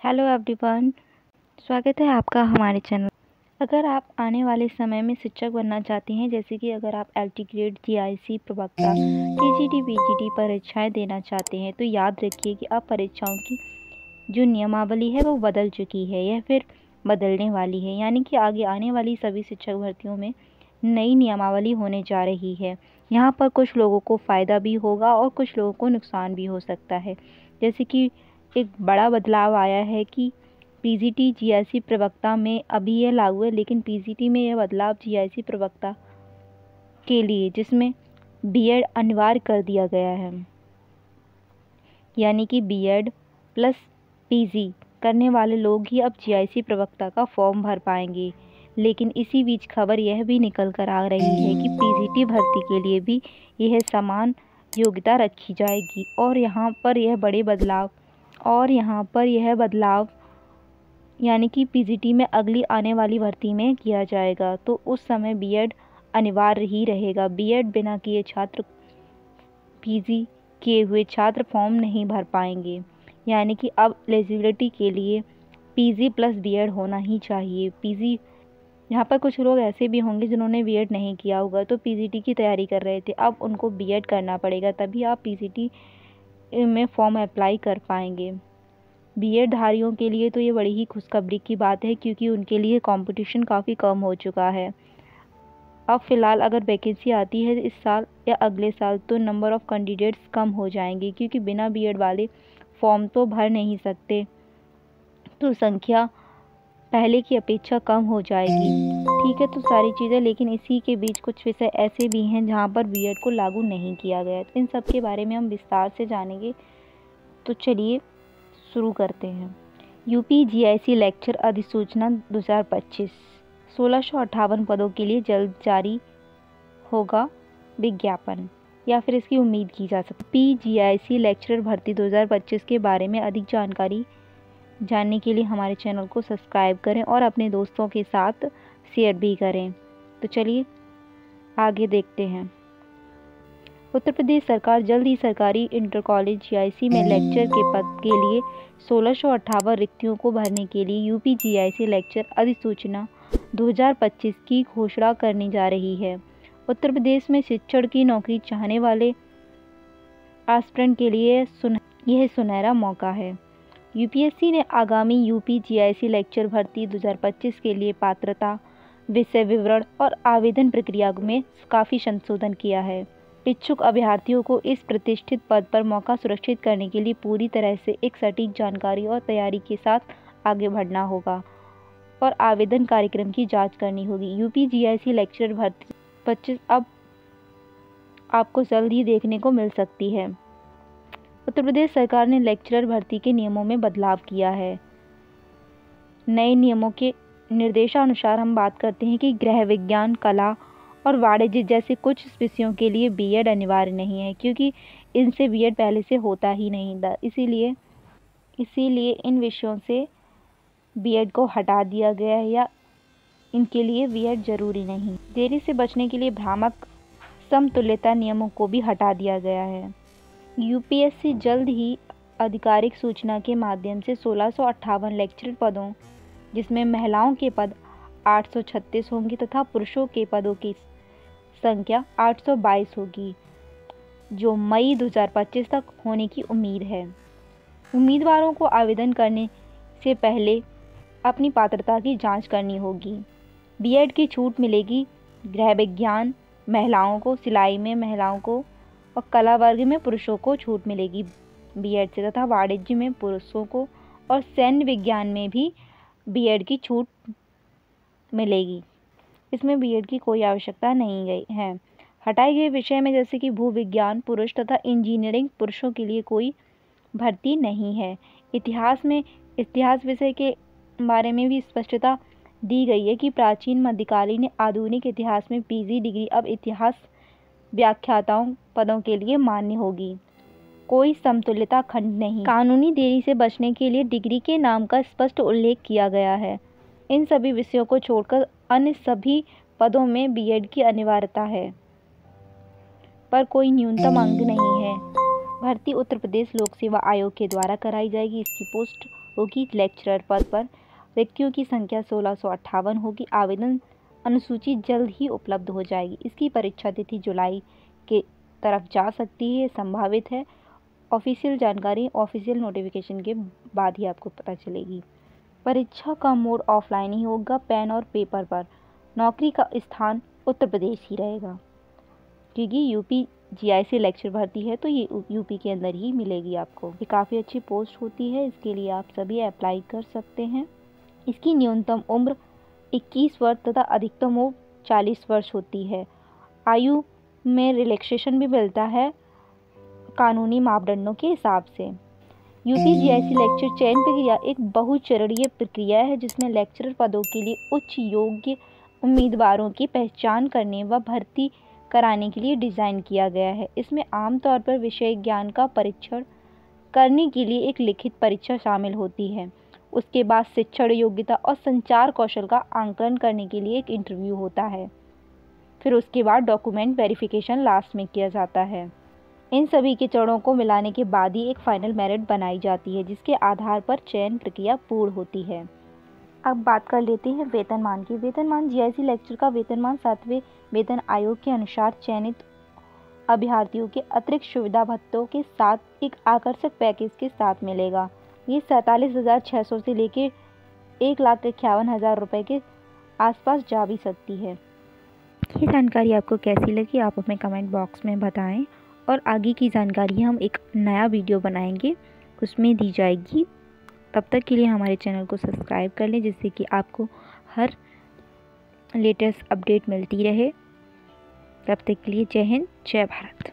Hello everyone, स्वागत है आपका हमारे चैनल। अगर आप आने वाले समय में शिक्षक बनना चाहते हैं, जैसे कि अगर आप एलटी ग्रेड, जीआईसी, प्रवक्ता, टीजीटी, पीजीटी परीक्षाएं देना चाहते हैं, तो याद रखिए कि अब परीक्षाओं की जो नियमावली है वो बदल चुकी है, यह फिर बदलने वाली है। यानी कि आगे आने वाली सभी शिक्षक भर्तियों में नई नियमावली होने जा रही है। यहाँ पर कुछ लोगों को फ़ायदा भी होगा और कुछ लोगों को नुकसान भी हो सकता है। जैसे कि एक बड़ा बदलाव आया है कि पीजीटी जीआईसी प्रवक्ता में अभी यह लागू है, लेकिन पीजीटी में यह बदलाव जीआईसी प्रवक्ता के लिए, जिसमें बीएड अनिवार्य कर दिया गया है। यानी कि बीएड प्लस पीजी करने वाले लोग ही अब जीआईसी प्रवक्ता का फॉर्म भर पाएंगे। लेकिन इसी बीच खबर यह भी निकल कर आ रही है कि पीजीटी भर्ती के लिए भी यह समान योग्यता रखी जाएगी और यहाँ पर यह बदलाव यानी कि पीजीटी में अगली आने वाली भर्ती में किया जाएगा। तो उस समय बीएड अनिवार्य ही रहेगा। बीएड बिना किए छात्र, पीजी किए हुए छात्र फॉर्म नहीं भर पाएंगे। यानी कि अब एलिजिबिलिटी के लिए पीजी प्लस बीएड होना ही चाहिए। पीजी, यहाँ पर कुछ लोग ऐसे भी होंगे जिन्होंने बीएड नहीं किया होगा, तो पीजीटी की तैयारी कर रहे थे, अब उनको बीएड करना पड़ेगा, तभी आप पीजीटी में फॉर्म अप्लाई कर पाएंगे। बीएड धारियों के लिए तो ये बड़ी ही खुशखबरी की बात है, क्योंकि उनके लिए कंपटीशन काफ़ी कम हो चुका है। अब फ़िलहाल अगर वैकेंसी आती है इस साल या अगले साल, तो नंबर ऑफ़ कैंडिडेट्स कम हो जाएंगे, क्योंकि बिना बीएड वाले फॉर्म तो भर नहीं सकते, तो संख्या पहले की अपेक्षा कम हो जाएगी। ठीक है, तो सारी चीज़ें, लेकिन इसी के बीच कुछ विषय ऐसे भी हैं जहाँ पर बीएड को लागू नहीं किया गया है। तो इन सब के बारे में हम विस्तार से जानेंगे। तो चलिए शुरू करते हैं। यूपी जीआईसी लेक्चर अधिसूचना 2025, 1658 पदों के लिए जल्द जारी होगा विज्ञापन, या फिर इसकी उम्मीद की जा सकती है। पीजीआईसी लेक्चरर भर्ती 2025 के बारे में अधिक जानकारी जानने के लिए हमारे चैनल को सब्सक्राइब करें और अपने दोस्तों के साथ शेयर भी करें। तो चलिए आगे देखते हैं। उत्तर प्रदेश सरकार जल्द ही सरकारी इंटर कॉलेज जीआईसी में लेक्चर के पद के लिए 1658 रिक्तियों को भरने के लिए यूपी जीआईसी लेक्चर अधिसूचना 2025 की घोषणा करने जा रही है। उत्तर प्रदेश में शिक्षण की नौकरी चाहने वाले एस्पिरेंट के लिए यह सुनहरा मौका है। यूपीएससी ने आगामी यूपी जीआईसी लेक्चर भर्ती 2025 के लिए पात्रता, विषय विवरण और आवेदन प्रक्रिया में काफ़ी संशोधन किया है। इच्छुक अभ्यर्थियों को इस प्रतिष्ठित पद पर मौका सुरक्षित करने के लिए पूरी तरह से एक सटीक जानकारी और तैयारी के साथ आगे बढ़ना होगा और आवेदन कार्यक्रम की जांच करनी होगी। यूपी जीआईसी लेक्चरर भर्ती 25 अब आपको जल्द ही देखने को मिल सकती है। उत्तर प्रदेश सरकार ने लेक्चरर भर्ती के नियमों में बदलाव किया है। नए नियमों के निर्देशानुसार हम बात करते हैं कि गृह विज्ञान, कला और वाणिज्य जैसे कुछ विषयों के लिए बीएड अनिवार्य नहीं है, क्योंकि इनसे बीएड पहले से होता ही नहीं था। इसीलिए इन विषयों से बीएड को हटा दिया गया है, या इनके लिए बीएड जरूरी नहीं। देरी से बचने के लिए भ्रामक समतुल्यता नियमों को भी हटा दिया गया है। यूपीएससी जल्द ही आधिकारिक सूचना के माध्यम से 1658 लेक्चरर पदों, जिसमें महिलाओं के पद 836 होंगे तथा पुरुषों के पदों की संख्या 822 होगी, जो मई 2025 तक होने की उम्मीद है। उम्मीदवारों को आवेदन करने से पहले अपनी पात्रता की जांच करनी होगी। बीएड की छूट मिलेगी गृह विज्ञान महिलाओं को, सिलाई में महिलाओं को और कला वर्ग में पुरुषों को छूट मिलेगी बीएड से, तथा वाणिज्य में पुरुषों को और सैन्य विज्ञान में भी बीएड की छूट मिलेगी। इसमें बीएड की कोई आवश्यकता नहीं गई है। हटाए गए विषय में जैसे कि भूविज्ञान पुरुष तथा इंजीनियरिंग पुरुषों के लिए कोई भर्ती नहीं है। इतिहास विषय के बारे में भी स्पष्टता दी गई है कि प्राचीन, मध्यकालीन, आधुनिक इतिहास में पीजी डिग्री अब इतिहास व्याख्याताओं पदों के लिए मान्य होगी। कोई समतुल्यता खंड नहीं। कानूनी देरी से बचने के लिए डिग्री के नाम का स्पष्ट उल्लेख किया गया है। इन सभी विषयों को छोड़कर अन्य सभी पदों में बीएड की अनिवार्यता है, पर कोई न्यूनतम अंक नहीं है। भर्ती उत्तर प्रदेश लोक सेवा आयोग के द्वारा कराई जाएगी। इसकी पोस्ट होगी। लेक्चरर पद पर रिक्तियों की संख्या 1658 होगी। आवेदन अनुसूची जल्द ही उपलब्ध हो जाएगी। इसकी परीक्षा तिथि जुलाई के तरफ जा सकती है, संभावित है। ऑफिशियल जानकारी ऑफिशियल नोटिफिकेशन के बाद ही आपको पता चलेगी। परीक्षा का मोड ऑफलाइन ही होगा, पेन और पेपर पर। नौकरी का स्थान उत्तर प्रदेश ही रहेगा, क्योंकि यूपी जीआईसी लेक्चर भर्ती है तो ये यूपी के अंदर ही मिलेगी आपको। ये काफ़ी अच्छी पोस्ट होती है, इसके लिए आप सभी अप्लाई कर सकते हैं। इसकी न्यूनतम उम्र 21 वर्ष तथा अधिकतम उम्र 40 वर्ष होती है। आयु में रिलैक्सेशन भी मिलता है कानूनी मापदंडों के हिसाब से। यूपी जीआईसी लेक्चर चयन प्रक्रिया एक बहुचरणीय प्रक्रिया है, जिसमें लेक्चरर पदों के लिए उच्च योग्य उम्मीदवारों की पहचान करने व भर्ती कराने के लिए डिज़ाइन किया गया है। इसमें आमतौर पर विषय ज्ञान का परीक्षण करने के लिए एक लिखित परीक्षा शामिल होती है। उसके बाद शिक्षण योग्यता और संचार कौशल का आंकलन करने के लिए एक इंटरव्यू होता है। फिर उसके बाद डॉक्यूमेंट वेरिफिकेशन लास्ट में किया जाता है। इन सभी के चरणों को मिलाने के बाद ही एक फाइनल मेरिट बनाई जाती है, जिसके आधार पर चयन प्रक्रिया पूर्ण होती है। अब बात कर लेते हैं वेतनमान की। वेतनमान जीआईसी लेक्चर का वेतनमान 7वें वेतन आयोग के अनुसार चयनित अभ्यर्थियों के अतिरिक्त सुविधा भत्तों के साथ एक आकर्षक पैकेज के साथ मिलेगा। ये 47,600 से लेकर 1,51,000 रुपये के आसपास जा भी सकती है। ये जानकारी आपको कैसी लगी आप हमें कमेंट बॉक्स में बताएं, और आगे की जानकारी हम एक नया वीडियो बनाएंगे, उसमें दी जाएगी। तब तक के लिए हमारे चैनल को सब्सक्राइब कर लें, जिससे कि आपको हर लेटेस्ट अपडेट मिलती रहे। तब तक के लिए जय हिंद, जय भारत।